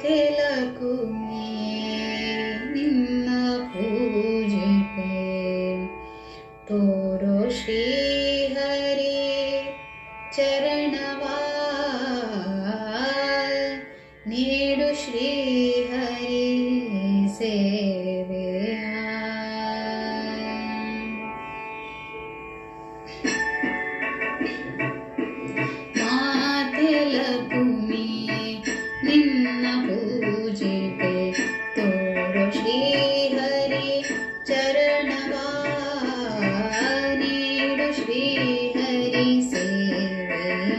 ಮಾತೆಲಕುಮಿ ನಿನ್ನ ಪೂಜೆಗೆ ತೋರೋ ಶ್ರೀಹರಿ ಚರಣವಾ ನೀಡು ಶ್ರೀಹರಿ ಸೇವೆಯ ಮಾತೆಲಕುಮಿ ನಿನ್ನ ಪೂಜೆಗೆ ತೋರೋ ಶ್ರೀಹರಿ ಚರಣವಾ ನೀಡು ಶ್ರೀಹರಿ ಸೇವೆಯ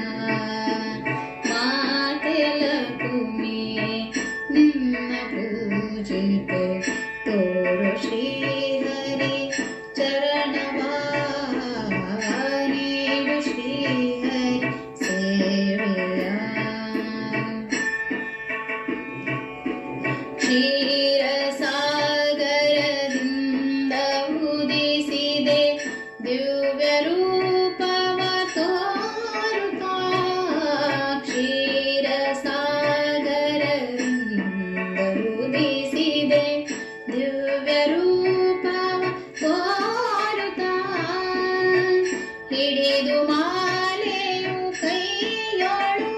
ಮಾತೆಲಕುಮಿ ನಿನ್ನ ಪೂಜೆಗೆ ತೋರೋ ಶ್ರೀಹರಿ ಚರಣವಾ ನೀಡು ಶ್ರೀಹರಿ ಸೇವೆಯ ಕ್ಷೀರಸಾಗರದಿಂದ ಉದಿಸಿದೆ ದಿವ್ಯ ರೂಪವ ತೋರುತ್ತಾ ಕ್ಷೀರಸಾಗರದಿಂದ ಉದಿಸಿದೆ ದಿವ್ಯ ರೂಪವ ತೋರುತ್ತಾ ಹಿಡಿದು ಮಾಲೆಯು ಕೈಯೊಳು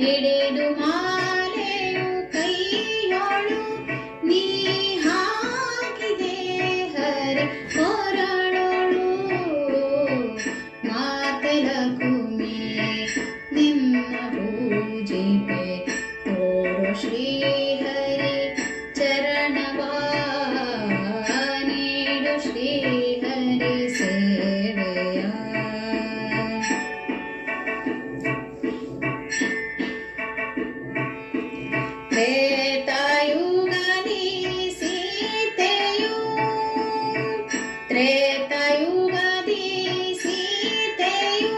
ಹಿಡಿದು ಮಾಲೆಯು ಕೈಯೊಳು ನೀ ಹಾಕಿದೆ ಹರಿ ಕೊರಳೊಳು ಮಾತೆಲಕುಮಿ ನಿನ್ನ ಪೂಜೆಗೆ ತೋರೋ ಶ್ರೀಹರಿ ಚರಣವಾ ನೀಡು ಶ್ರೀಹರಿ ಸೇವೆಯ ತ್ರೇತಾಯುಗದಿ ಸೀತೆಯು ತ್ರೇತಾಯುಗದಿ ಸೀತೆಯು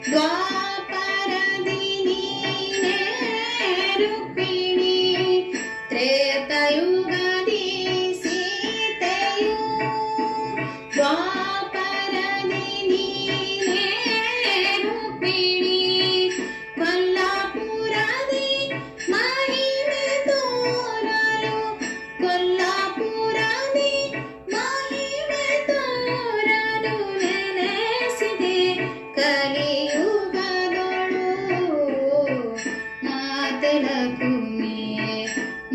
ದ್ವಾಪರದಿ ನೀನೇ ರುಕ್ಮಿಣಿ ತ್ರೇತಾಯುಗದಿ ಸೀತೆಯು ದ್ವಾಪರದಿ ನೀನೇ ರುಕ್ಮಿಣಿ ಕೊಲ್ಲಾಪುರದಿ ಮಹಿಮೆ ತೋರಲು ಕೊಲ್ಲಾಪುರದಿ ಮಹಿಮೆ ತೋರಲು ನೆನೆಸಿದೆ ಕಲಿಯುಗದೊಳು ಮಾತೆಲಕುಮಿ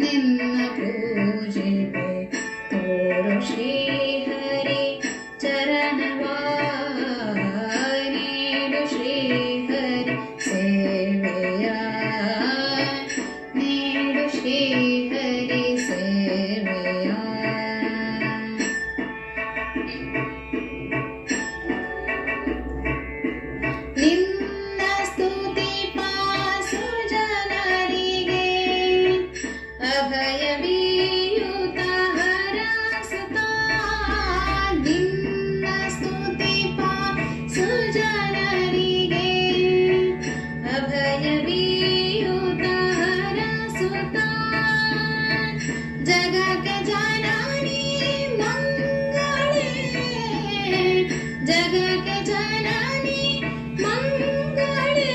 ನಿನ್ನ ಪೂಜೆಗೆ ತೋರೋ ಶ್ರೀಹರಿ ಚರಣವಾ ನೀಡು ಶ್ರೀಹರಿ ಸೇವೆಯ ನೀಡು ಶ್ರೀಹರಿ ಸೇವೆಯ ನಿನ್ನ ಸ್ತುತಿ ಪಾಸು ಜನರಿಗೆ ಅಭಯವೀಯುತ ಹರಸುತ್ತ ನಿನ್ನ ಸ್ತುತಿ ಪಾಸು ಜನರಿಗೆ ಅಭಯವೀಯುತ ಹರಸುತ್ತ ಜಗಕ್ಕೆ ಜನನಿ ಮಂಗಳೇ ಜಗಕ್ಕೆ ಜನನಿ ಮಂಗಳೇ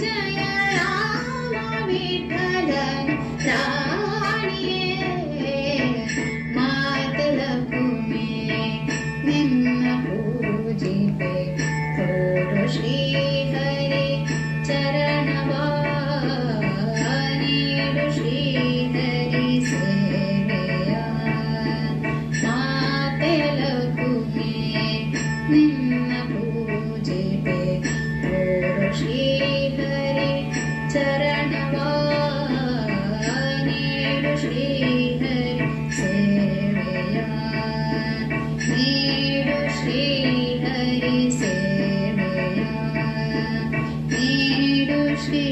ಜಯ ರಾಮ ವಿಠಲನ ರಾಣಿಯೇ ಮಾತೆಲಕುಮಿ ನಿನ್ನ ಪೂಜೆಗೆ ತೋರೋ ಶ್ರೀಹರಿ ಚರಣವಾ ನೀಡು ಶ್ರೀಹರಿ ಸೇವೆಯ ಮಾತೆಲಕುಮಿ ನಿನ್ನ ಪೂಜೆಗೆ ತೋರೋ ಶ್ರೀಹರಿ ಚರಣವಾ ನೀಡು ಶ್ರೀಹರಿ ಸೇವೆಯ ನೀಡು ಶ್ರೀಹರಿ ಸೇವೆಯ ನೀಡು ಶ್ರೀ